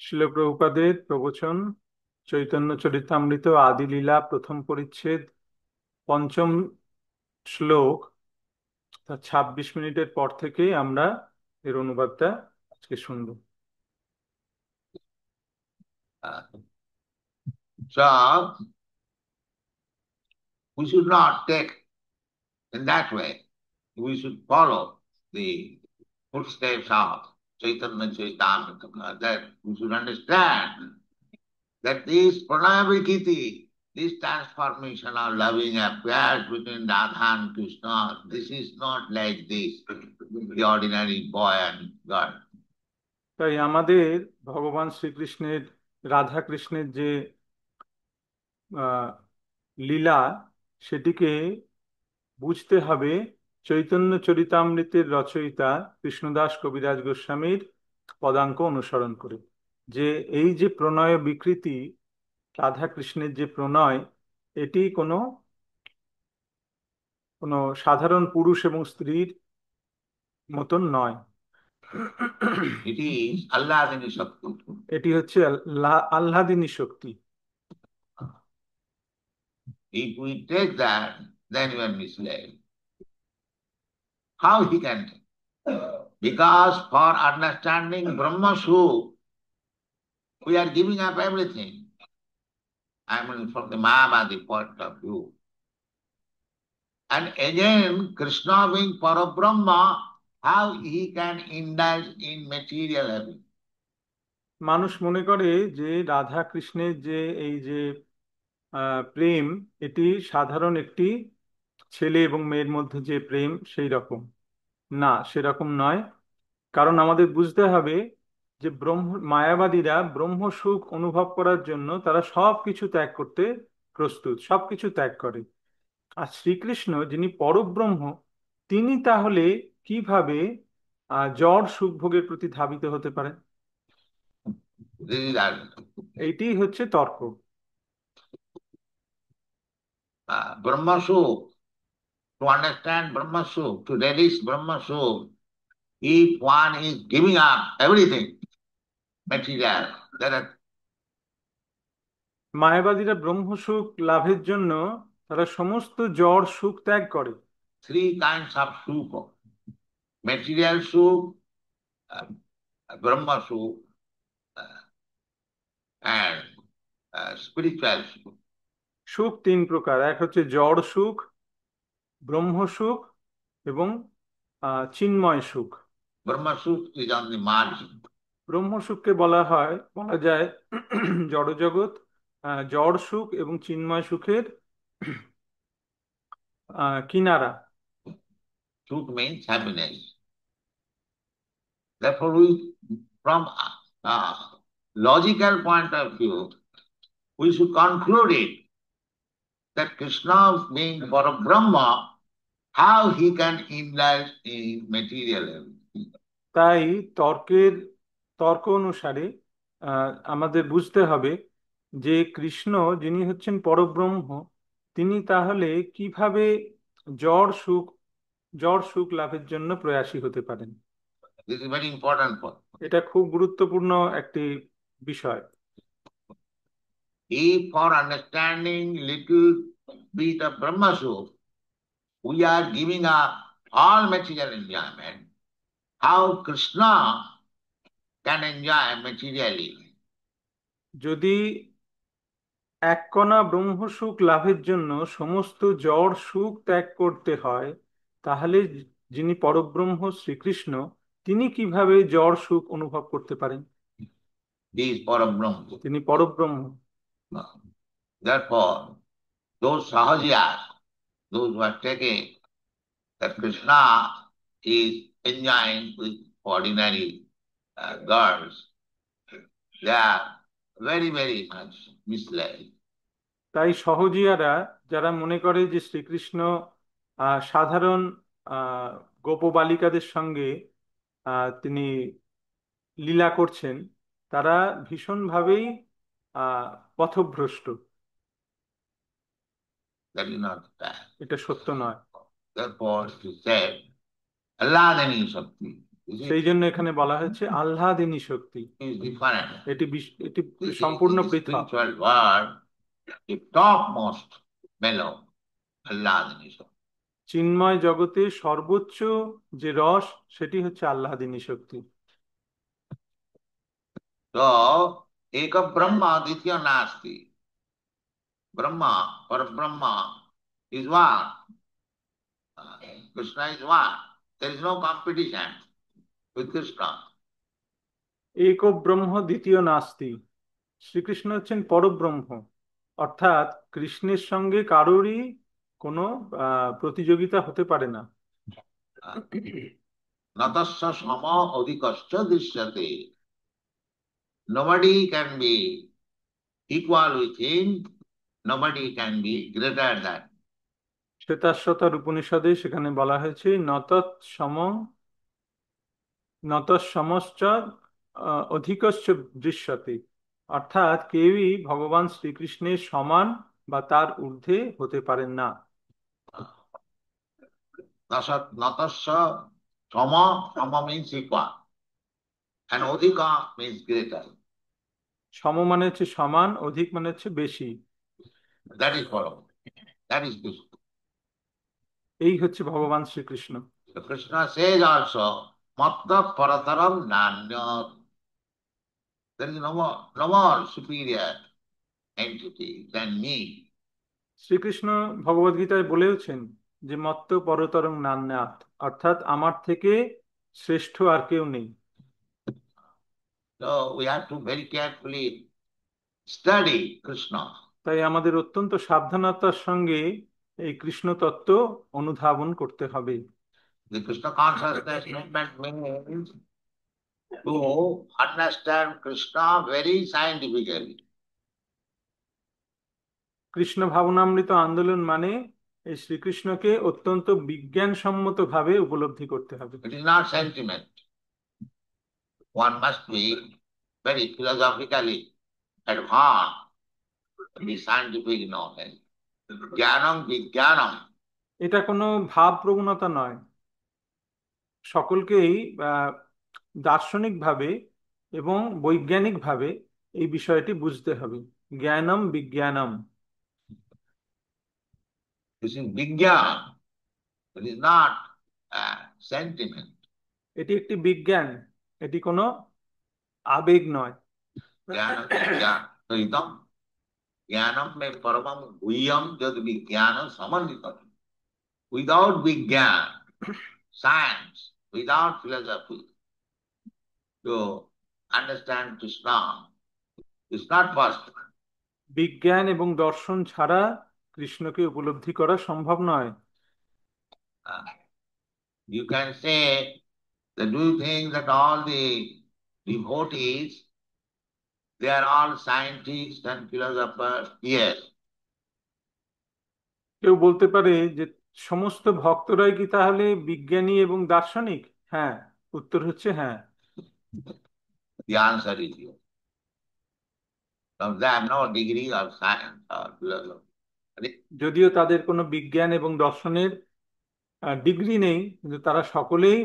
শিল প্রভুপাদের প্রবচন চৈতন্য চরিতামৃত আদি লীলা প্রথম পরিচ্ছেদ পঞ্চম শ্লোক, তার 26 মিনিটের পর থেকে আমরা এর অনুবাদটা আজকে শুনবো। Uh, so we should not take in that way. We should follow the footsteps of Chaitanya Chaitamrita. That we should understand that this pranavaikiti, this transformation of loving affairs between Radha and Krishna, this is not like this, the ordinary boy and girl. তাই আমাদের ভগবান শ্রীকৃষ্ণের রাধা কৃষ্ণের যে আহ, লীলা, সেটিকে বুঝতে হবে চৈতন্য চরিতামৃতের রচয়িতা কৃষ্ণদাস কবিরাজ গোস্বামীর পদাঙ্ক অনুসরণ করে। যে এই যে প্রণয় বিকৃতি, রাধা কৃষ্ণের যে প্রণয়, এটি কোনো কোনো সাধারণ পুরুষ এবং স্ত্রীর মতন নয়। It is Allah's Shakti. এটি হচ্ছে আহ্লাদিনী শক্তি। If we take that, then we are misled. How he can take? Because for understanding Brahma Suk, we are giving up everything. I mean, from the Mayavadi point of view. And again, Krishna being Parabrahma, how he can indulge in material having? মানুষ মনে করে যে রাধা কৃষ্ণের যে এই যে প্রেম, এটি সাধারণ একটি ছেলে এবং মেয়ের মধ্যে যে প্রেম সেই রকম। না, সেরকম নয়। কারণ আমাদের বুঝতে হবে যে মায়াবাদীরা ব্রহ্ম সুখ অনুভব করার জন্য তারা সব কিছু ত্যাগ করতে প্রস্তুত, সব কিছু ত্যাগ করে। আর শ্রীকৃষ্ণ যিনি পরব্রহ্ম, তিনি তাহলে কিভাবে জড় সুখ ভোগের প্রতি ধাবিত হতে পারেন? This is argument. এইটি হচ্ছে তর্ক। Brahma Suk, to understand Brahma Suk, to relish Brahma Suk, if one is giving up everything, material, there are মায়াবাদীরা ব্রহ্ম সুখ লাভের জন্য তারা সমস্ত জড় সুখ ত্যাগ করে। three kinds of Suk. Material Suk, uh, Brahma Suk, and spiritual Suk. সুখ তিন প্রকার, এক হচ্ছে জড় সুখ, ব্রহ্ম সুখ এবং চিন্ময় সুখ। Brahma Suk is on the margin. ব্রহ্ম সুখকে বলা যায় জড়জগৎ, জড় সুখ এবং চিন্ময় সুখের কিনারা। Suk means happiness. Therefore, we, from logical point of view, we should conclude it that Krishna being Parabrahma, how he can indulge in material everything. তাই তর্ক অনুসারে আমাদের বুঝতে হবে যে কৃষ্ণ যিনি হচ্ছেন পরব্রহ্ম, তিনি তাহলে কিভাবে জড় সুখ জড় সুখ লাভের জন্য প্রয়াসী হতে পারেন। This is very important point. এটা খুব গুরুত্বপূর্ণ একটি বিষয়। If for understanding little bit of Brahma Suk, we are giving up all material enjoyment, how Krishna can enjoy materially? যদি এক কণা ব্রহ্ম সুখ লাভের জন্য সমস্ত জড় সুখ ত্যাগ করতে হয়, তাহলে যিনি পরব্রহ্ম শ্রীকৃষ্ণ, তিনি কিভাবে জড় সুখ অনুভব করতে পারেন? He is Parabrahma. তিনি পরব্রহ্ম। Therefore, those sahajiyas, those who are taking that Krishna is enjoying with ordinary girls, they are very, very much misled. তাই সহজিয়ারা যারা মনে করে যে শ্রীকৃষ্ণ সাধারণ গোপবালিকাদের সঙ্গে তিনি লীলা করছেন, তারা ভীষণভাবেই আহ পথভ্রষ্ট। That is not the fact. এটা সত্য নয়। Therefore, it is said, Allah Shakti. This সেই জন্য এখানে বলা হয়েছে আহ্লাদিনী শক্তি। is different. এটি This is সম্পূর্ণ in the পৃথক। spiritual world, the topmost mellow, Alladini. চিন্ময় জগতে সর্বোচ্চ যে রস সেটি হচ্ছে আহ্লাদিনী শক্তি। So, Eka Brahma, Ditya Nasti. Brahma, or Brahma is one. Krishna is one. There is no competition with Krishna. এক ব্রহ্ম দ্বিতীয় নাস্তি। শ্রীকৃষ্ণ হচ্ছেন পরব্রহ্ম, অর্থাৎ কৃষ্ণের সঙ্গে কারোরই কোনো প্রতিযোগিতা হতে পারে না। Natasya sama adhikascha drishyate. Nobody can be equal with him. Nobody can be greater than. শ্বেতাশ্বতার উপনিষদে সেখানে বলা হয়েছে নতসমশ্চ অধিকশ্চ দৃশ্যতে, অর্থাৎ কেউই ভগবান শ্রীকৃষ্ণের সমান বা তার ঊর্ধ্বে হতে পারেন না। Natasya sama means equal. And adhika means greater. সম মানে হচ্ছে সমান, অধিক মানে হচ্ছে বেশি। That is for all. That is Krishna. এই হচ্ছে ভগবান Shrikrishna. So Krishna says also, Matta Parataram Nanya. There is no more superior entity than me. Shrikrishna ভগবদ গীতায় বলেওছেন যে মত্ত পরতরং নান্যাৎ, অর্থাৎ আমার থেকে শ্রেষ্ঠ আর কেউ নেই। So we have to very carefully study Krishna. তাই আমাদের অত্যন্ত সাবধানতার সঙ্গে এই কৃষ্ণ তত্ত্ব অনুধাবন করতে হবে। The Krishna consciousness movement means to understand Krishna very scientifically. Krishna ভাবনামৃত আন্দোলন মানে এই শ্রীকৃষ্ণকে অত্যন্ত বিজ্ঞানসম্মত ভাবে উপলব্ধি করতে হবে। It is not sentiment. One must be very philosophically advanced to be scientific knowledge. Jnanam vijnanam. এটা কোনো ভাব প্রবণতা নয়, সকলকেই দার্শনিকভাবে এবং বৈজ্ঞানিকভাবে এই বিষয়টি বুঝতে হবে। জ্ঞানম বিজ্ঞানম। This is vijnan. It is not sentiment. এটি একটি বিজ্ঞান, এটি কোনো আবেগ নয়। Jnanam vijnanam. So idam jnanam me paramam guhyam jad vijnanam samandhitam. Without vijnan, science, without philosophy, to understand Krishna is not possible. বিজ্ঞান এবং দর্শন ছাড়া কৃষ্ণকে উপলব্ধি করা সম্ভব নয়। You can say that do you think that all the devotees, they are all scientists and philosophers? Yes. কেউ বলতে পারে যে সমস্ত ভক্তরাই কি তাহলে বিজ্ঞানী এবং দার্শনিক? হ্যাঁ, উত্তর হচ্ছে হ্যাঁ। The answer is yes. Because they have no degree of science or philosophy. যদিও তাদের কোনো বিজ্ঞান এবং দর্শনের ডিগ্রি নেই, কিন্তু তারা সকলেই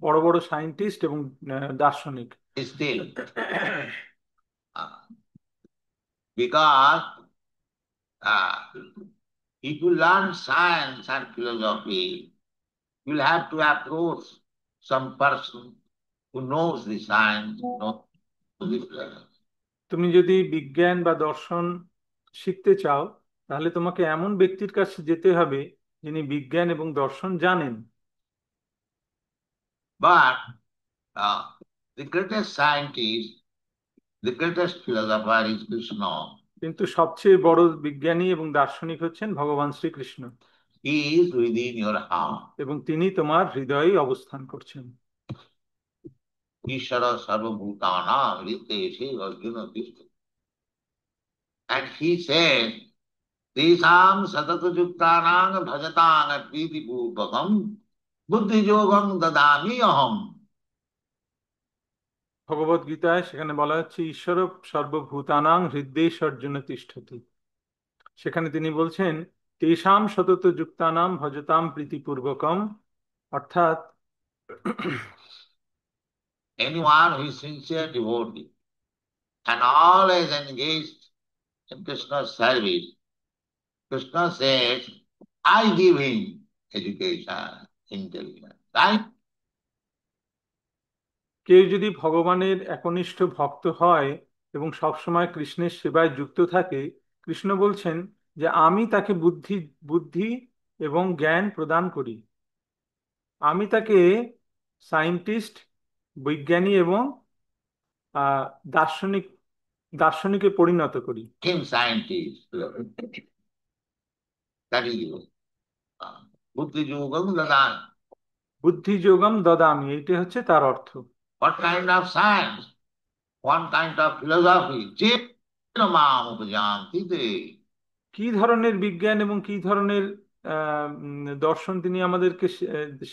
বড় বড় সায়েন্টিস্ট এবং দার্শনিক। Still, because if you learn science and philosophy, you'll have to approach some person who knows the science, knows the philosophy. তুমি যদি বিজ্ঞান বা দর্শন শিখতে চাও, তাহলে তোমাকে এমন ব্যক্তির কাছে যেতে হবে যিনি বিজ্ঞান এবং দর্শন জানেন। But the greatest scientist, the greatest philosopher is Krishna. কিন্তু সবচেয়ে বড় বিজ্ঞানী এবং দার্শনিক হচ্ছেন ভগবান Shrikrishna. He is within your heart. এবং তিনি তোমার হৃদয়ে অবস্থান করছেন। Ishvara sarvabhutanam hriteshe arjuna tishta. And he says, Tesam satata yuktanang bhajatang priti purvakam buddhi yogam dadami aham. ভগবদ গীতায় সেখানে বলা হচ্ছে ঈশ্বর সর্বভূতানাং হৃদয়ে অর্জুন তিষ্ঠতি। সেখানে তিনি বলছেন তেষাম সতত যুক্তানাম ভজতাম প্রীতিপূর্বকম, অর্থাৎ anyone who is sincere devotee and always engaged in Krishna's service, Krishna says, I give him education, intelligence, right? কেউ যদি ভগবানের একনিষ্ঠ ভক্ত হয় এবং সবসময় কৃষ্ণের সেবায় যুক্ত থাকে, কৃষ্ণ বলছেন যে আমি তাকে বুদ্ধি বুদ্ধি এবং জ্ঞান প্রদান করি। আমি তাকে সায়েন্টিস্ট, বিজ্ঞানী এবং আহ, দার্শনিক দার্শনিকে পরিণত করি। Him scientist. That is Buddhi Yogam Dadan. বুদ্ধি যোগম দদামি, এইটা হচ্ছে তার অর্থ। What kind of science? One kind of philosophy. Chena mam upajanti te. কি ধরনের বিজ্ঞান এবং কি ধরনের দর্শন তিনি আমাদেরকে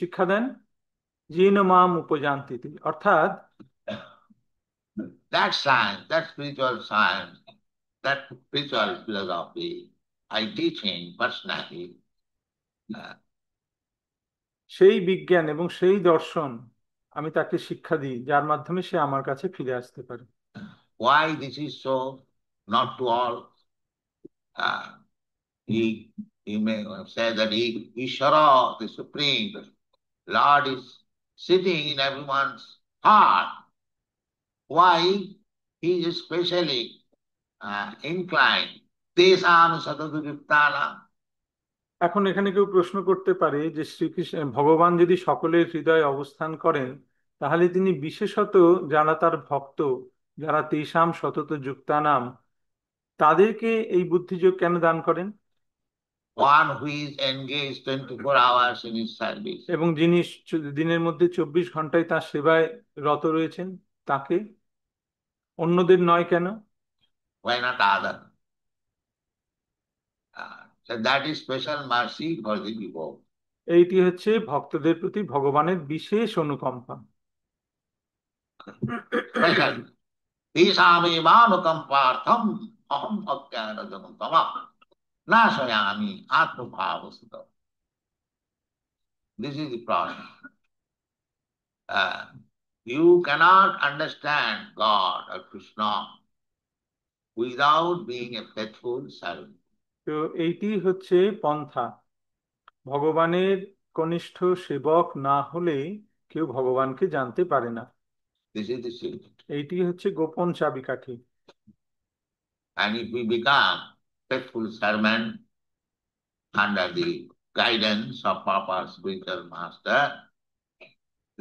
শিক্ষা দেন? জিন মাম উপজান্তিতি, অর্থাৎ That science, that spiritual science, that spiritual philosophy, I teach him personally. Uh, সেই বিজ্ঞান এবং সেই দর্শন আমি তাকে শিক্ষা দিই, যার মাধ্যমে সে আমার কাছে ফিরে আসতে পারে। why this is so? Not to all. Uh, he may say that Ishvara, the Supreme Lord, is sitting in everyone's heart. Why? He is especially inclined. Tesam sadaduriptana. এখন এখানে কেউ প্রশ্ন করতে পারে যে শ্রীকৃষ্ণ ভগবান যদি সকলের হৃদয়ে অবস্থান করেন, তাহলে তিনি বিশেষত যারা তার ভক্ত, যারা তেষাম সতত যুক্তানাম, তাদেরকে এই বুদ্ধিযোগ কেন দান করেন? One who is engaged 24 hours in his service. এবং যিনি দিনের মধ্যে 24 ঘন্টায় তার সেবায় রত রয়েছেন, তাকে, অন্যদের নয় কেন? Why not other? So that is special mercy for the people. এইটি হচ্ছে ভক্তদের প্রতি ভগবানের বিশেষ অনুকম্পা। Special. Tesamevanukampartham aham ajnanajanutama nashayami atmabhavasudha. This is the problem. You cannot understand God or Krishna without being a faithful servant. তো এইটি হচ্ছে পন্থা। ভগবানের কনিষ্ঠ সেবক না হলে কেউ ভগবানকে জানতে পারে না। This is the secret. এইটি হচ্ছে গোপন চাবিকাঠি। And if we become faithful servant under the guidance of proper spiritual master,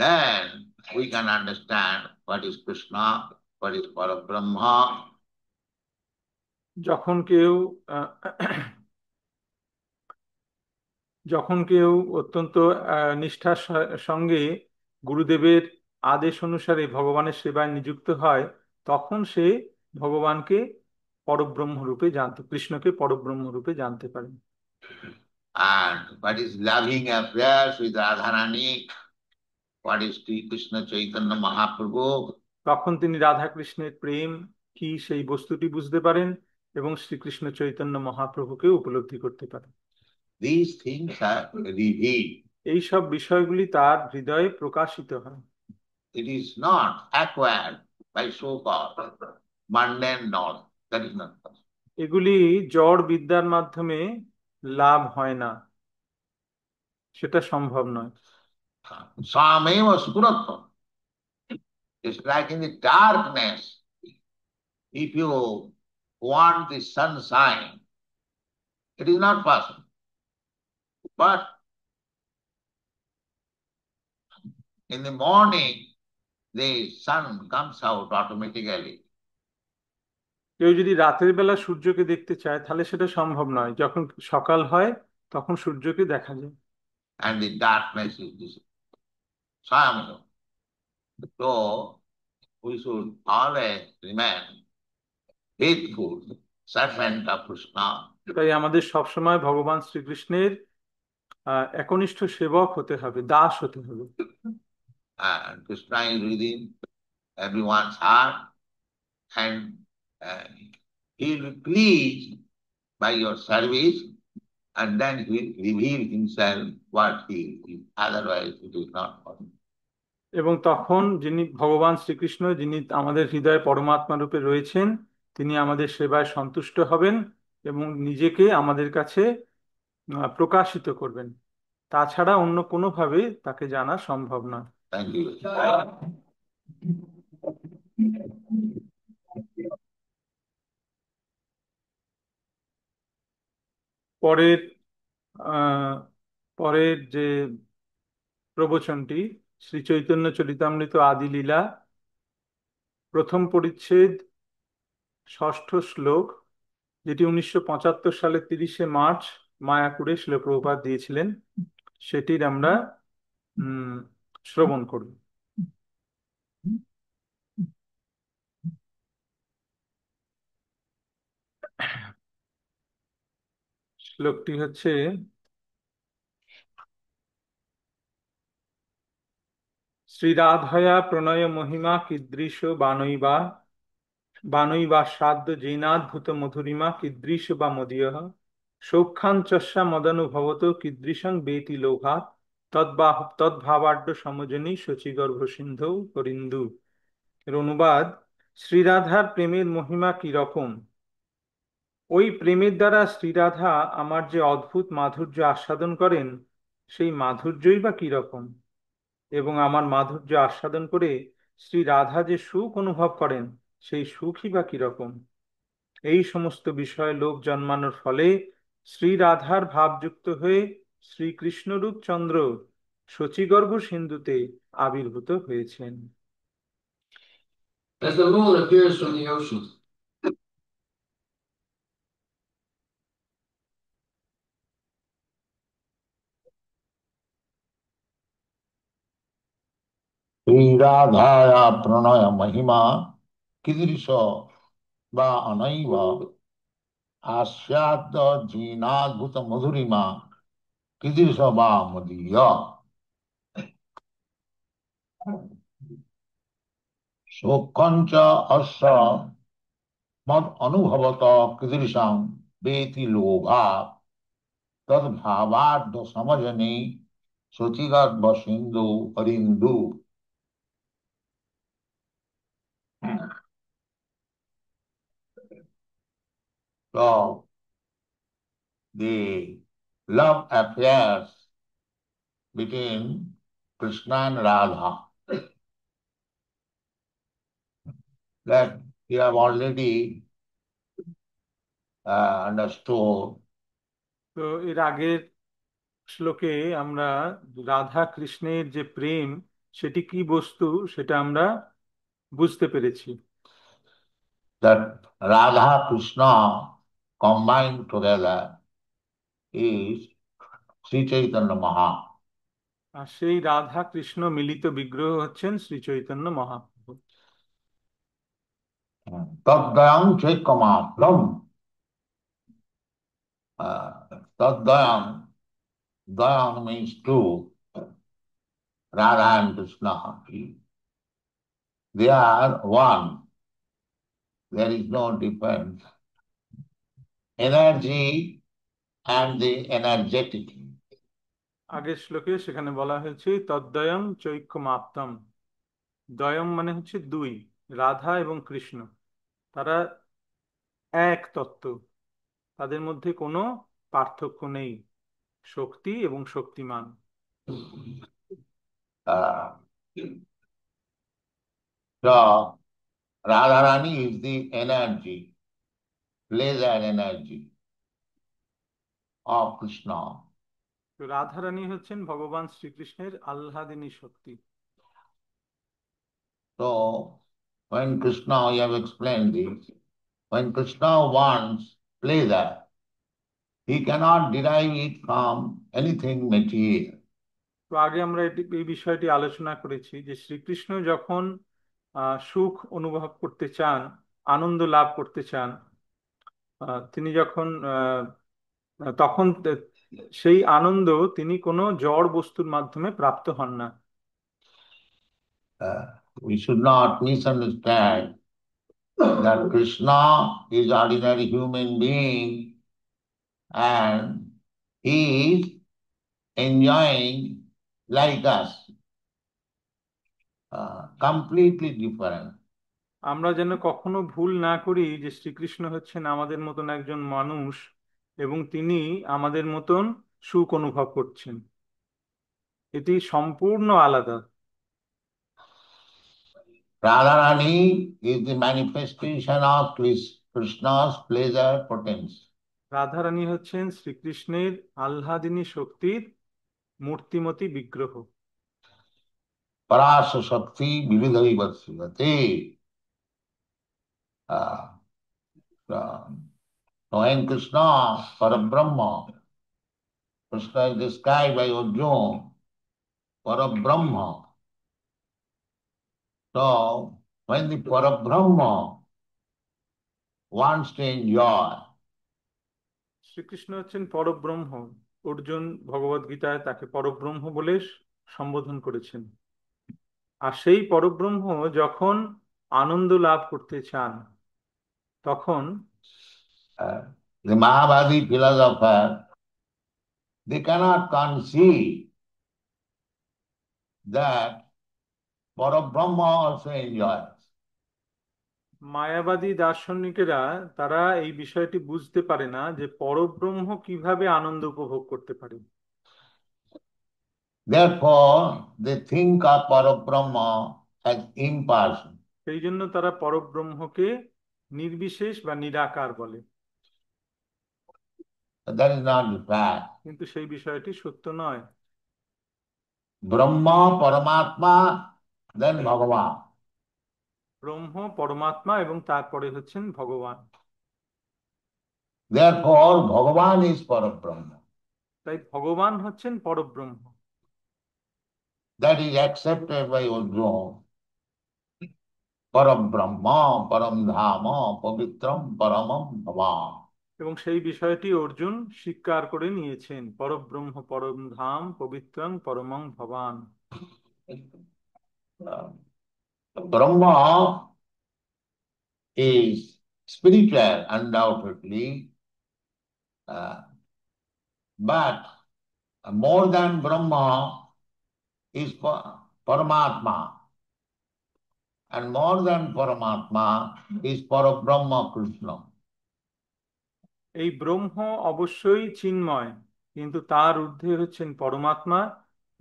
then we can understand what is Krishna, what is Parabrahma. যখন কেউ যখন কেউ অত্যন্ত নিষ্ঠার সঙ্গে গুরুদেবের আদেশ অনুসারে ভগবানের সেবায় নিযুক্ত হয়, তখন সে ভগবানকে পরব্রহ্ম রূপে কৃষ্ণকে পরব্রহ্ম রূপে জানতে পারে। And what is loving affairs with Radharani, what is Sri Krishna Chaitanya Mahaprabhu. তখন তিনি রাধা কৃষ্ণের প্রেম কি সেই বস্তুটি বুঝতে পারেন এবং শ্রীকৃষ্ণ চৈতন্য মহাপ্রভুকে উপলব্ধি করতে পারেন। These things are revealed. এই সব বিষয়গুলি তার হৃদয়ে প্রকাশিত হয়। It is not acquired by so-called mundane knowledge. That is not possible. এগুলি জড় বিদ্যার মাধ্যমে লাভ হয় না, সেটা সম্ভব নয়। Sameva Spuratva. It's like in the darkness. If you want the sunshine, it is not possible. But in the morning, the sun comes out automatically. কেউ যদি রাতের বেলা সূর্যকে দেখতে চায়, তাহলে সেটা সম্ভব নয়। যখন সকাল হয় তখন সূর্যকে দেখা যায়। And the darkness is this Sameva. So we should always remain faithful servant of Krishna. তাই আমাদের সবসময় ভগবান শ্রীকৃষ্ণের একনিষ্ঠ সেবক হতে হবে, দাস হতে হবে। And Krishna is within everyone's heart, and he will be pleased by your service, and then he will reveal himself what he is. Otherwise, it is not possible. এবং তখন যিনি ভগবান শ্রীকৃষ্ণ, যিনি আমাদের হৃদয়ে পরমাত্মা রূপে রয়েছেন, তিনি আমাদের সেবায় সন্তুষ্ট হবেন এবং নিজেকে আমাদের কাছে প্রকাশিত করবেন। তাছাড়া অন্য কোনোভাবে তাকে জানা সম্ভব নয়। Thank you. পরের আহ, পরের যে প্রবচনটি, শ্রী চৈতন্য চরিতামৃত আদি লীলা, প্রথম পরিচ্ছেদ, ষষ্ঠ শ্লোক, যেটি 1975 সালে 30শে মার্চ মায়াপুরে শিল প্রভুপাদ দিয়েছিলেন, সেটির আমরা শ্রবণ করব। শ্লোকটি হচ্ছে, শ্রীরাধয়া প্রণয় মহিমা কীদৃশ বানৈবা, বানৈবা সাধ্য জৈনাদ্ভুত মধুরিমা কীদৃশ বা মদীয়, সৌখ্যাঞ্চস্যা মদনুভবত কীদৃশং বেতি লোভাৎ, তদ্ভাবাঢ্য সমজনী শচীগর্ভ সিন্ধৌ হরিন্দু। এর অনুবাদ: শ্রীরাধার প্রেমের মহিমা কি রকম, ওই প্রেমের দ্বারা শ্রীরাধা আমার যে অদ্ভুত মাধুর্য আস্বাদন করেন, সেই মাধুর্যই বা কি রকম, এবং আমার মাধুর্য আস্বাদন করে শ্রী রাধা যে সুখ অনুভব করেন, সেই সুখই বা কিরকম। এই সমস্ত বিষয়ে লোভ জন্মানোর ফলে শ্রী রাধার ভাবযুক্ত হয়ে শ্রীকৃষ্ণরূপ চন্দ্র শচীগর্ভ সিন্ধুতে আবির্ভূত হয়েছেন। As the moon appears from the ocean, Radhaya pranaya mahima kidrisha va anaiva asyadya jinadbhuta madhurima kidrisha va madiya sokkancha asya mad anubhavata kidrisham beti lobha tad bhavadya samajani sochigat basindu harindu. So the love affairs between Krishna and Radha that we have already understood. তো এর আগের শ্লোকে আমরা রাধা কৃষ্ণের যে প্রেম, সেটি কি বস্তু, সেটা আমরা বুঝতে পেরেছি। That Radha Krishna combined together is Sri Chaitanya Maha. আর সেই রাধা কৃষ্ণ মিলিত বিগ্রহ হচ্ছেন Shri Chaitanya Mahaprabhu. Tadayam Chaikamastram. Tadayam. Dayam means two. Radha and Krishna. They are one. There is no difference. Energy and the energetic. আগের শ্লোকে সেখানে বলা হয়েছে তদ্বয়ম চৈক্যমাপ্তম। দ্বয়ম মানে হচ্ছে দুই, রাধা এবং কৃষ্ণ, তারা এক তত্ত্ব, তাদের মধ্যে কোনো পার্থক্য নেই, শক্তি এবং শক্তিমান। Uh, so Radharani is the energy, pleasure energy of Krishna. তো রাধারানী হচ্ছেন ভগবান শ্রীকৃষ্ণের আহ্লাদিনী শক্তি। So when Krishna, we have explained this, when Krishna wants pleasure, he cannot derive it from anything material. তো আগে আমরা এই বিষয়টি আলোচনা করেছি যে শ্রীকৃষ্ণ যখন সুখ অনুভব করতে চান, আনন্দ লাভ করতে চান, তিনি যখন তখন সেই আনন্দ তিনি কোনো জড় বস্তুর মাধ্যমে প্রাপ্ত হন না। We should not misunderstand that Krishna is ordinary human being and he is enjoying like us. completely different. আমরা যেন কখনো ভুল না করি যে শ্রীকৃষ্ণ হচ্ছেন আমাদের মতন একজন মানুষ এবং তিনি আমাদের মতন সুখ অনুভব করছেন, এটি সম্পূর্ণ আলাদা। Radharani is the manifestation of Krishna's pleasure potency. Radharani হচ্ছেন শ্রীকৃষ্ণের আহ্লাদিনী শক্তির মূর্তিমতী বিগ্রহ। Parasa Shakti Vividhaiva Srivate. Uh, uh, Knowing Krishna, Parabrahma, Krishna is described by Arjuna, Parabrahma. So, when the Parabrahma wants to enjoy, Shrikrishna হচ্ছেন পরব্রহ্ম। অর্জুন ভগবদ গীতায় তাকে পরব্রহ্ম বলে সম্বোধন করেছেন। আর সেই পরব্রহ্ম যখন আনন্দ লাভ করতে চান তখন the Mahabharati philosopher, they cannot conceive that Parabrahma also enjoys. মায়াবাদী দার্শনিকেরা তারা এই বিষয়টি বুঝতে পারে না যে পরব্রহ্ম কিভাবে আনন্দ উপভোগ করতে পারে। Therefore, they think of Parabrahma as impartial. সেই জন্য তারা পরব্রহ্মকে নির্বিশেষ বা নিরাকার বলে। But that is not the fact. কিন্তু সেই বিষয়টি সত্য নয়। Brahma, Paramatma, then Bhagavan. ব্রহ্ম পরমাত্মা এবং তারপরে হচ্ছেন ভগবান। Therefore, Bhagavan is Parabrahma. তাই ভগবান হচ্ছেন পরব্রহ্ম। That is accepted by Arjuna. Parabrahma, Paramdhama, Pavitram, Paramam Bhavan. এবং সেই বিষয়টি অর্জুন স্বীকার করে নিয়েছেন, পরব্রহ্ম পরম ধাম পবিত্রং পরমং ভবান। Brahma is spiritual, undoubtedly, but more than Brahma is Paramatma, and more than Paramatma is Parabrahma Krishna. এই ব্রহ্ম অবশ্যই চিন্ময়, কিন্তু তার ঊর্ধ্বে হচ্ছেন পরমাত্মা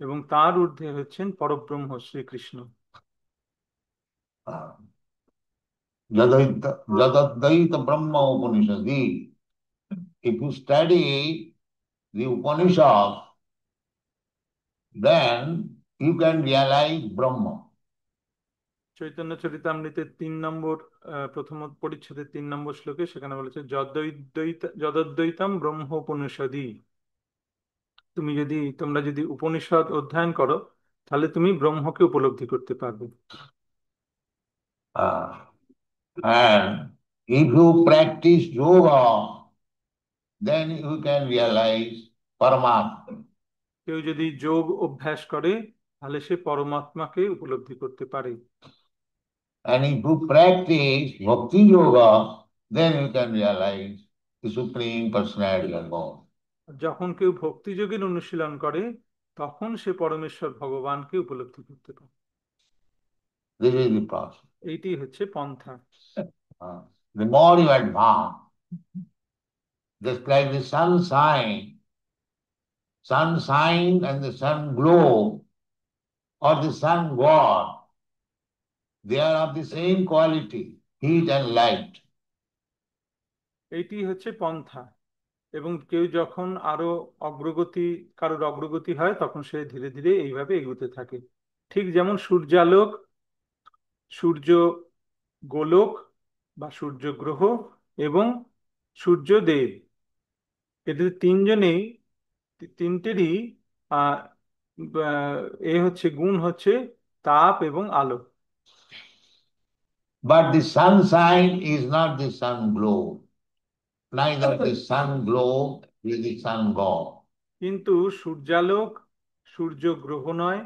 এবং তার ঊর্ধ্বে হচ্ছেন পরব্রহ্ম Shrikrishna. Jadadvaita Brahma Upanishadi. If you study the Upanishad, then you can realize Brahma. Chaitanya চরিতামৃতের 3 নম্বর প্রথম পরিচ্ছেদের 3 নম্বর শ্লোকে সেখানে বলেছে যদদ্বৈতম ব্রহ্ম উপনিষদি। তোমরা যদি উপনিষদ অধ্যয়ন করো তাহলে তুমি ব্রহ্মকে উপলব্ধি করতে পারবে। Uh, and if you practice yoga, then you can realize Paramatma. কেউ যদি যোগ অভ্যাস করে তাহলে সে পরমাত্মাকে উপলব্ধি করতে পারে। And if you practice Bhakti Yoga, then you can realize the Supreme Personality of God. যখন কেউ ভক্তিযোগের অনুশীলন করে তখন সে পরমেশ্বর ভগবানকে উপলব্ধি করতে পারে। This is the process. এইটি হচ্ছে পন্থা। The more you advance, just like the sunshine and the sun glow, or the sun god, they are of the same quality, heat and light. এইটি হচ্ছে পন্থা। এবং কেউ যখন কারোর অগ্রগতি হয় তখন সে ধীরে ধীরে এইভাবে এগোতে থাকে। ঠিক যেমন সূর্যালোক, সূর্য গোলক বা সূর্য গ্রহ এবং সূর্যদেব, এদের তিনটেরই আহ হচ্ছে গুণ হচ্ছে তাপ এবং আলো। But the sunshine is not the sun glow, neither the sun glow is the sun god. কিন্তু সূর্যালোক সূর্য গ্রহ নয়,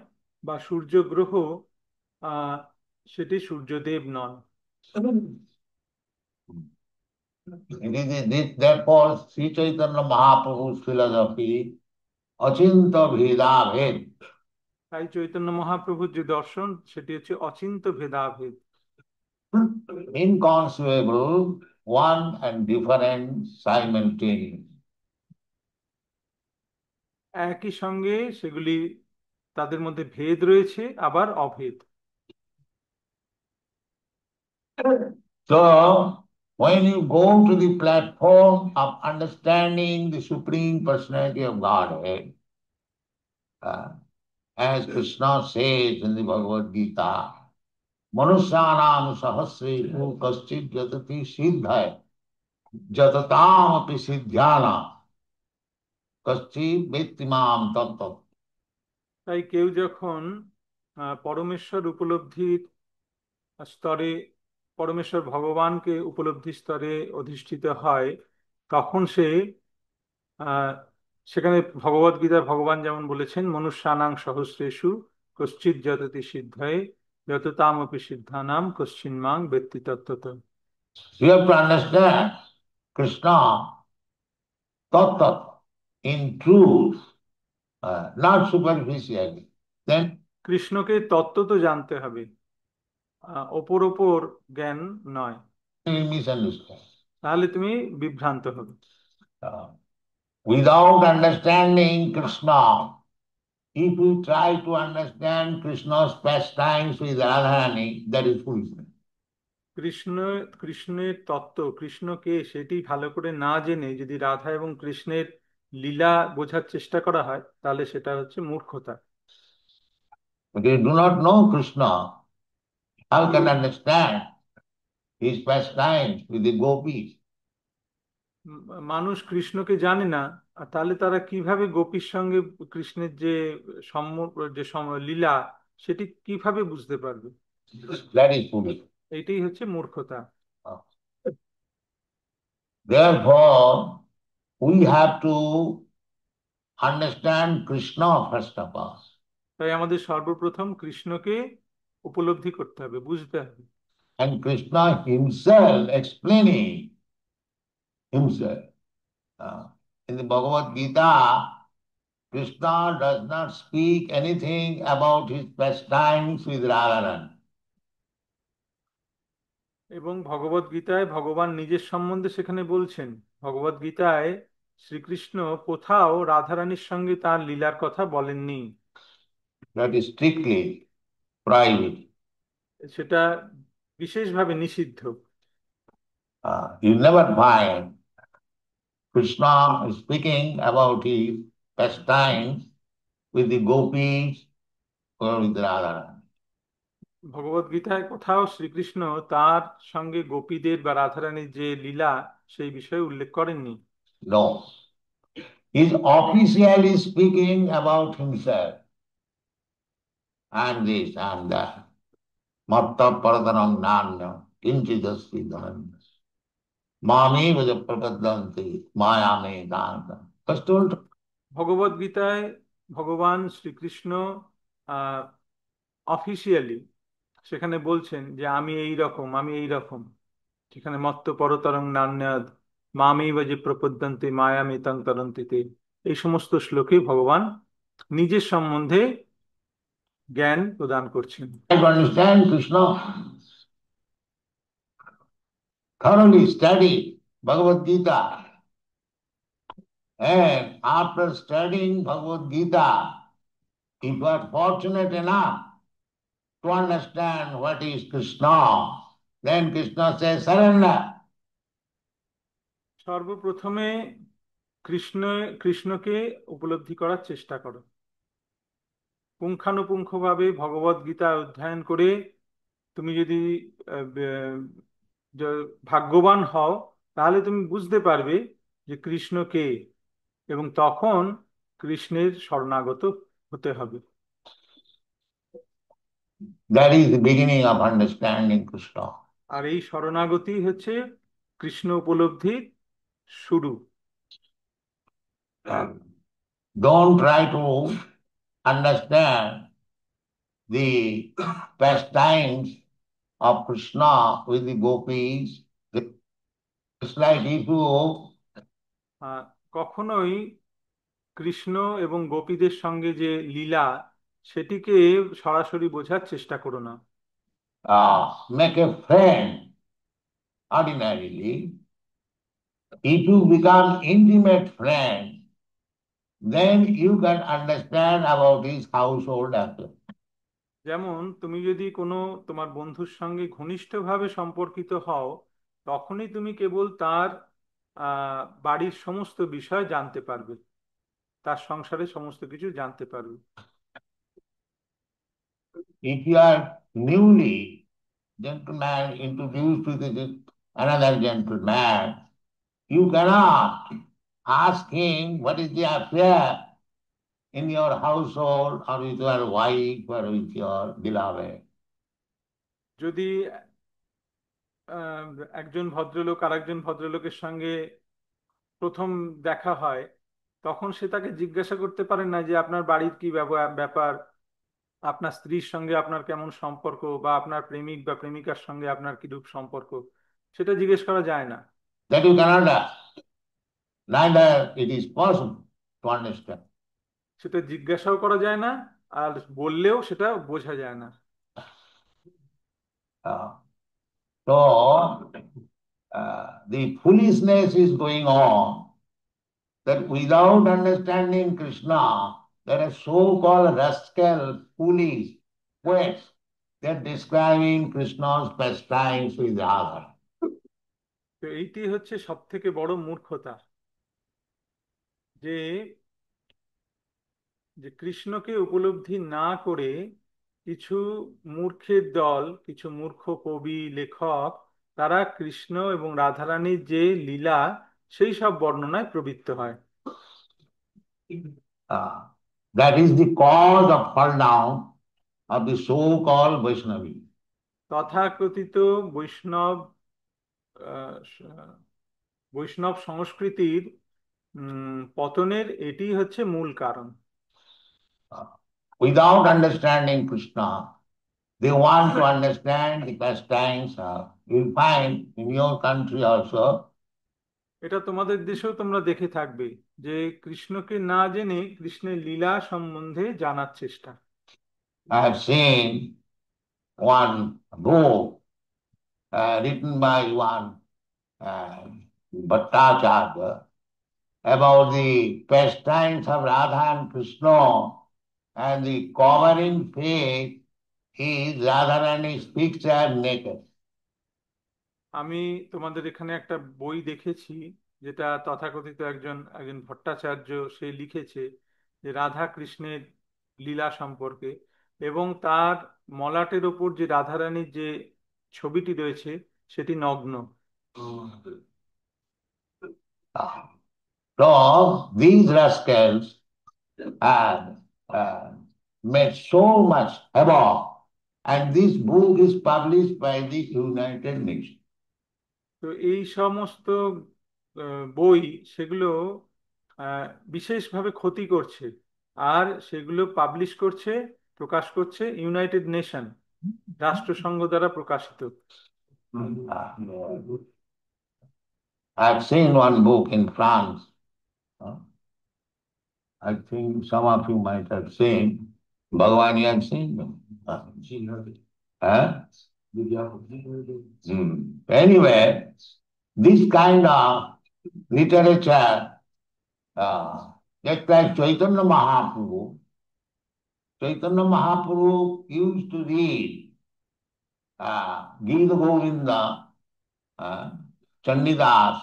বা সূর্য গ্রহ আহ সেটি সূর্যদেব নন। Therefore, Sri Chaitanya Mahaprabhu's philosophy, Achinta Bheda Bhed, তাই চৈতন্য মহাপ্রভুর যে দর্শন সেটি হচ্ছে অচিন্ত ভেদাভেদ। inconceivable, one and different simultaneously. একই সঙ্গে সেগুলি, তাদের মধ্যে ভেদ রয়েছে আবার অভেদ। So, when you go to the platform of understanding the Supreme Personality of Godhead, uh, as Krishna says in the Bhagavad Gita, Manusyanam sahasresu kaschid jatati siddhaya jatatam api siddhyana kaschid vettimam tattat. তাই কেউ যখন পরমেশ্বর উপলব্ধির স্তরে, পরমেশ্বর ভগবানকে উপলব্ধি স্তরে অধিষ্ঠিত হয়, তখন সে আহ সেখানে ভগবদ গীতায় ভগবান যেমন বলেছেন, মনুষ্যানাং সহস্রেষু কশ্চিৎ যততি সিদ্ধায় যত তামপি সিদ্ধানাম কশ্চিন্মাং বেত্তি তত্ত্বত। You have to understand Krishna tattat in truth, not superficially. Then কৃষ্ণকে তত্ত্ব তো জানতে হবে, ওপর ওপর জ্ঞান নয়, you will misunderstand. তাহলে তুমি বিভ্রান্ত হবে। Uh, Without understanding Krishna, if you try to understand Krishna's pastimes with Radharani, that is foolishness. Krishna, কৃষ্ণের তত্ত্ব, কৃষ্ণকে সেটি ভালো করে না জেনে যদি রাধা এবং কৃষ্ণের লীলা বোঝার চেষ্টা করা হয়, তাহলে সেটা হচ্ছে মূর্খতা। But you do not know Krishna, how can understand his pastimes with the gopis? মানুষ কৃষ্ণকে জানে না, আর তাহলে তারা কিভাবে গোপীর সঙ্গে কৃষ্ণের যে লীলা, সেটি কিভাবে বুঝতে পারবে? That is foolish. এটাই হচ্ছে মূর্খতা। Therefore, we have to understand Krishna first of all. তাই আমাদের সর্বপ্রথম কৃষ্ণকে উপলব্ধি করতে হবে, বুঝতে হবে। And Krishna himself explaining himself. In the Bhagavad Gita, Krishna does not speak anything about his pastimes with Radharani. এবং ভগবদ গীতায় ভগবান নিজের সম্বন্ধে সেখানে বলছেন, ভগবদ গীতায় শ্রীকৃষ্ণ কোথাও রাধারানীর সঙ্গে তার লীলার কথা বলেননি। That is strictly private. সেটা বিশেষভাবে নিষিদ্ধ। You never find Krishna speaking about his pastimes with the gopis or with Radharani. ভগবদ গীতায় কোথাও শ্রীকৃষ্ণ তার সঙ্গে গোপীদের বা রাধারানীর যে লীলা সেই বিষয়ে উল্লেখ করেননি। No. He is officially speaking about himself and this and that. Matta Paradanam Nanya Kinchidasvi Dhananya. Mami was a Prapadanti Mayame Dhanam. First told ভগবদ গীতায় ভগবান শ্রীকৃষ্ণ অফিসিয়ালি সেখানে বলছেন যে আমি এই রকম, আমি এই রকম। সেখানে মত্ত পরতরং নান্যাদ মামেব যে প্রপদ্যন্তে মায়ামে তং তরন্তিতে, এই সমস্ত শ্লোকে ভগবান নিজের সম্বন্ধে জ্ঞান প্রদান করছেন। to understand Krishna, thoroughly study Bhagavad Gita. And after studying Bhagavad Gita, if you are fortunate enough to understand what is Krishna, then Krishna says, surrender. সর্বপ্রথমে কৃষ্ণ, কৃষ্ণকে উপলব্ধি করার চেষ্টা করো। পুঙ্খানুপুঙ্খভাবে ভগবদ গীতা অধ্যয়ন করে তুমি যদি আহ, বে- ভাগ্যবান হও, তাহলে তুমি বুঝতে পারবে যে কৃষ্ণ কে, এবং তখন কৃষ্ণের শরণাগত হতে হবে। That is the beginning of understanding Krishna. আর এই শরণাগতি হচ্ছে কৃষ্ণ উপলব্ধির শুরু। Don't try to understand the pastimes of Krishna with the gopis. It's like if you কখনোই কৃষ্ণ এবং গোপীদের সঙ্গে যে লীলা, সেটিকে সরাসরি বোঝার চেষ্টা করো না। Make a friend ordinarily. If you become intimate friend, then you can understand about his household affairs. যেমন তুমি যদি কোনো তোমার বন্ধুর সঙ্গে ঘনিষ্ঠভাবে সম্পর্কিত হও, তখনই তুমি কেবল তার বাড়ির সমস্ত বিষয় জানতে পারবে, তার সংসারের সমস্ত কিছু জানতে পারবে। If you are newly gentleman introduced to another gentleman, you cannot ask him what is the affair in your household or with your wife or with your beloved. যদি একজন ভদ্রলোক আরেকজন ভদ্রলোকের সঙ্গে প্রথম দেখা হয়, তখন সে তাকে জিজ্ঞাসা করতে পারেন না যে আপনার বাড়ির কি ব্যাপার, আপনার স্ত্রীর সঙ্গে আপনার কেমন সম্পর্ক, বা আপনার প্রেমিক বা প্রেমিকার সঙ্গে আপনার কিরূপ সম্পর্ক, সেটা জিজ্ঞেস করা যায় না। That you cannot ask. Neither it is possible to understand. সেটা জিজ্ঞাসাও করা যায় না, আর বললেও সেটা বোঝা যায় না। Uh, so, the foolishness is going on that without understanding Krishna, there are so-called rascal, foolish poets. They're describing Krishna's pastimes with Radha. তো এইটি হচ্ছে সব থেকে বড় মূর্খতা, যে যে কৃষ্ণকে উপলব্ধি না করে কিছু মূর্খের দল, কিছু মূর্খ কবি লেখক, তারা কৃষ্ণ এবং রাধারানীর যে লীলা সেই সব বর্ণনায় প্রবৃত্ত হয়। Uh, that is the cause of fall down of the so-called Vaishnavi. তথাকথিত বৈষ্ণব বৈষ্ণব সংস্কৃতির পতনের এটি হচ্ছে মূল কারণ। Uh, without understanding Krishna, they want to understand the pastimes. You'll find in your country also, এটা তোমাদের দেশেও তোমরা দেখে থাকবে, যে কৃষ্ণকে না জেনে কৃষ্ণের লীলা সম্বন্ধে জানার চেষ্টা। I have seen one book written by one uh, Bhattacharya about the pastimes of Radha and Krishna, and the covering page is Radharani's picture naked. আমি তোমাদের এখানে একটা বই দেখেছি, যেটা তথাকথিত একজন একজন ভট্টাচার্য সে লিখেছে, যে রাধা কৃষ্ণের লীলা সম্পর্কে, এবং তার মলাটের ওপর যে রাধারানীর যে ছবিটি রয়েছে সেটি নগ্ন। So these rascals have made so much havoc, and this book is published by the United Nations. তো এই সমস্ত বই, সেগুলো আহ, বিশেষভাবে ক্ষতি করছে, আর সেগুলো পাবলিশ করছে, প্রকাশ করছে ইউনাইটেড নেশন, রাষ্ট্রসংঘ দ্বারা প্রকাশিত। I've seen one book in France. uh, I think some of you might have seen. Bhagavan, you have seen them? Huh? Anyway, this kind of literature, just like Chaitanya Mahaprabhu used to read Gita Govinda, uh, Chandidas,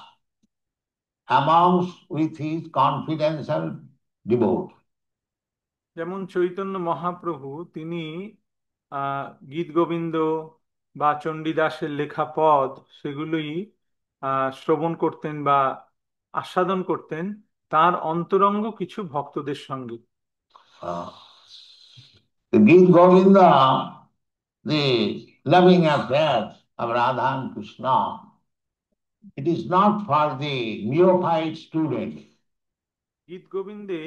amongst with his confidential devotees. যেমন চৈতন্য মহাপ্রভু তিনি গীত গোবিন্দ বা চণ্ডীদাসের লেখা পদ, সেগুলোই শ্রবণ করতেন বা আস্বাদন করতেন তার অন্তরঙ্গ কিছু ভক্তদের সঙ্গে। Uh, the Gita Govinda, the loving affairs of Radha and Krishna, it is not for the neophyte student. গীত গোবিন্দে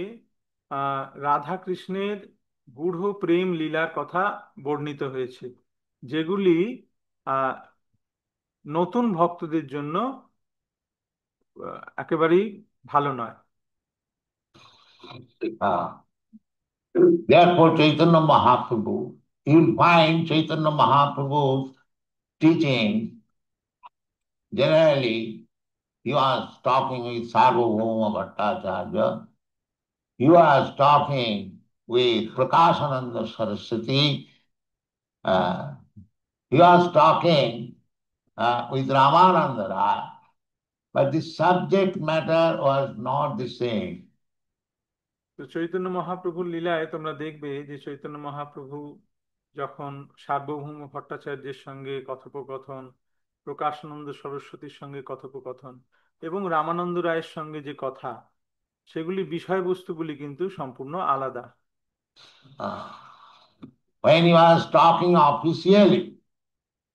রাধা কৃষ্ণের গূঢ় প্রেম লীলার কথা বর্ণিত হয়েছে, যেগুলি আহ, নতুন ভক্তদের জন্য একেবারেই ভালো নয়। Uh, Therefore, Chaitanya Mahaprabhu, you'll find Chaitanya Mahaprabhu's teaching generally. He was talking with Sarvabhauma Bhattacharya. He was talking with Prakashananda Saraswati. Uh, he was talking with Ramananda Rai. But the subject matter was not the same. তো চৈতন্য মহাপ্রভুর লীলায় তোমরা দেখবে যে চৈতন্য মহাপ্রভু যখন সার্বভৌম ভট্টাচার্যের সঙ্গে কথোপকথন, প্রকাশানন্দ সরস্বতীর সঙ্গে কথোপকথন এবং রামানন্দ রায়ের সঙ্গে যে কথা, সেগুলি বিষয়বস্তুগুলি কিন্তু সম্পূর্ণ আলাদা। Uh, when he was talking officially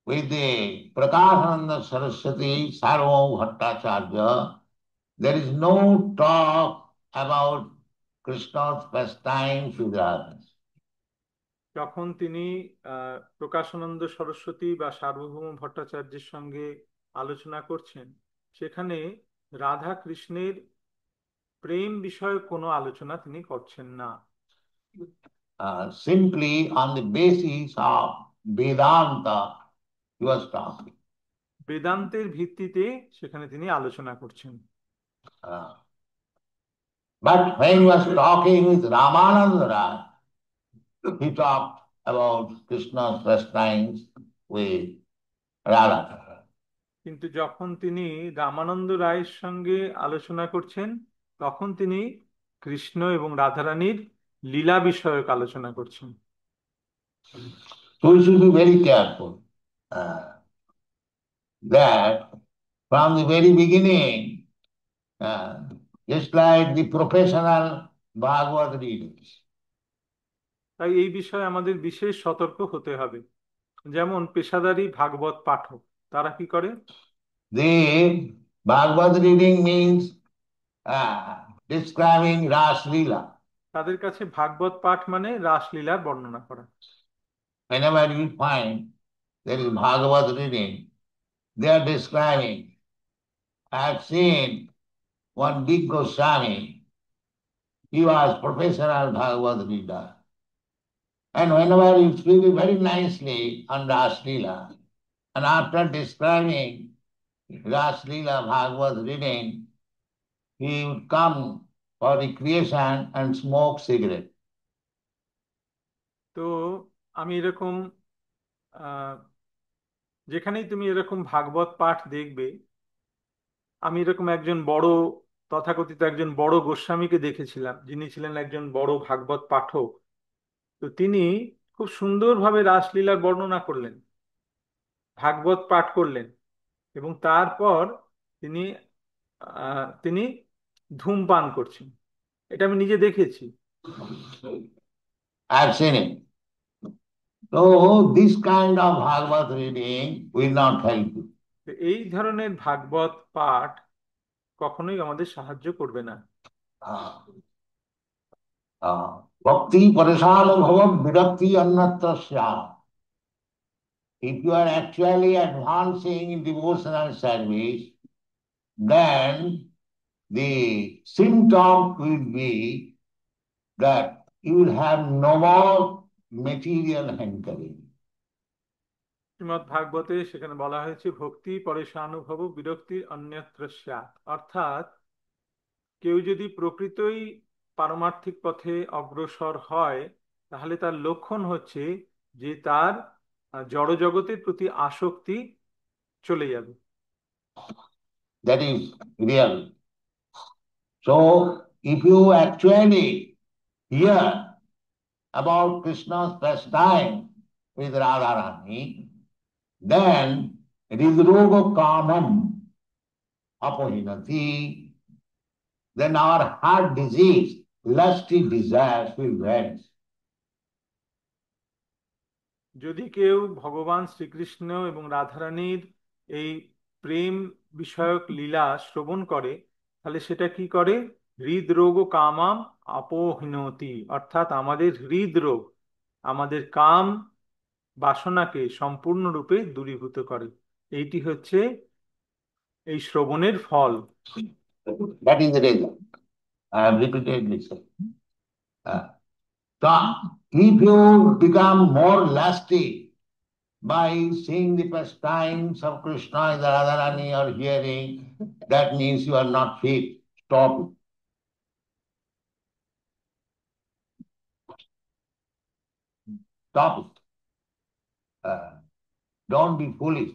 with the Prakashananda Saraswati Sarvabhauma Bhattacharya, there is no talk about Krishna's pastimes with others. যখন তিনি প্রকাশানন্দ সরস্বতী বা সার্বভৌম ভট্টাচার্যের সঙ্গে আলোচনা করছেন, সেখানে রাধা কৃষ্ণের প্রেম বিষয়ক কোনো আলোচনা তিনি করছেন না। Simply on the basis of Vedanta, he was talking. বেদান্তের ভিত্তিতে সেখানে তিনি আলোচনা করছেন। Uh, but when he was talking with Ramananda Rai, he talked about Krishna's pastimes with Radha. কিন্তু যখন তিনি রামানন্দ রায়ের সঙ্গে আলোচনা করছেন, তখন তিনি কৃষ্ণ এবং রাধারানীর লীলা বিষয়ক আলোচনা করছেন। So we should be very careful that from the very beginning, just like the professional Bhagavad readers, তাই এই বিষয়ে আমাদের বিশেষ সতর্ক হতে হবে। যেমন পেশাদারী ভাগবত পাঠক, তারা কি করে? the Bhagavad reading means describing Ras Leela. তাদের কাছে ভাগবত পাঠ মানে রাসলীলার বর্ণনা করা। Whenever you find there is Bhagavad reading, they are describing. I have seen one big Goswami, he was professional Bhagavad reader. And whenever he speak very nicely on Ras Leela, and after describing Ras Leela Bhagavad reading, he would come for recreation and smoke cigarette. তো আমি এরকম যেখানেই তুমি এরকম ভাগবত পাঠ দেখবে, আমি এরকম একজন বড়, তথাকথিত একজন বড় গোস্বামীকে দেখেছিলাম, যিনি ছিলেন একজন বড় ভাগবত পাঠক। তো তিনি খুব সুন্দরভাবে রাসলীলার বর্ণনা করলেন, ভাগবত পাঠ করলেন, এবং তারপর তিনি তিনি ধূমপান করছেন। এটা আমি নিজে দেখেছি। I have seen it. So this kind of Bhagavad reading will not help you. তো এই ধরনের ভাগবত পাঠ কখনোই আমাদের সাহায্য করবে না। Bhakti parishanubhavam virakti annatra syam. If you are actually advancing in devotional service, then the symptom will be that you will have no more material hankering. Shrimad ভাগবতে সেখানে বলা হয়েছে ভক্তি পরেশানুভব বিরক্তি অন্যত্র স্যাৎ, অর্থাৎ কেউ যদি প্রকৃতই পারমার্থিক পথে অগ্রসর হয়, তাহলে তার লক্ষণ হচ্ছে যে তার জড়জগতের প্রতি আসক্তি চলে যাবে। That is real. So if you actually hear about Krishna's pastime with Radharani, then hridroga kamam apohinati, then our heart disease, lusty desires will vanish. যদি কেউ ভগবান শ্রীকৃষ্ণ এবং রাধারানীর এই প্রেম বিষয়ক লীলা শ্রবণ করে, তাহলে সেটা কি করে? হৃদরোগ কামাম আপোহিনতি, অর্থাৎ আমাদের হৃদরোগ, আমাদের কাম বাসনাকে সম্পূর্ণরূপে দূরীভূত করে। এইটি হচ্ছে এই শ্রবণের ফল। That is the result. I have repeatedly said. So if you become more lusty by seeing the pastimes of Krishna, the Radharani or hearing, that means you are not fit. Stop it. Stop it. Don't be foolish.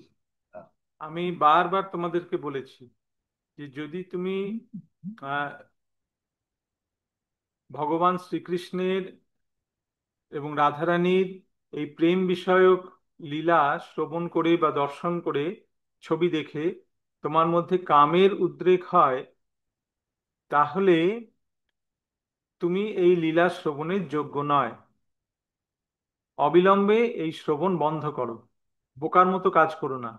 Uh, আমি বারবার তোমাদেরকে বলেছি যে যদি তুমি আহ, ভগবান শ্রীকৃষ্ণের এবং রাধারানীর এই প্রেম বিষয়ক লীলা শ্রবণ করে বা দর্শন করে, ছবি দেখে তোমার মধ্যে কামের উদ্রেক হয়, তাহলে তুমি এই লীলা শ্রবণের যোগ্য নয়। অবিলম্বে এই শ্রবণ বন্ধ করো, বোকার মতো কাজ করো না।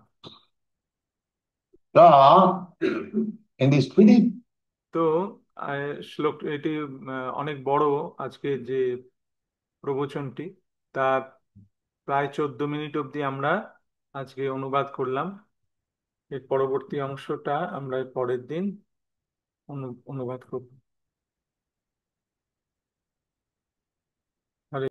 So, in the spirit, তো শ্লোক এটি অনেক বড়, আজকে যে প্রবচনটি তার প্রায় 14 মিনিট অবধি আমরা আজকে অনুবাদ করলাম। এর পরবর্তী অংশটা আমরা পরের দিন অনুবাদ করব।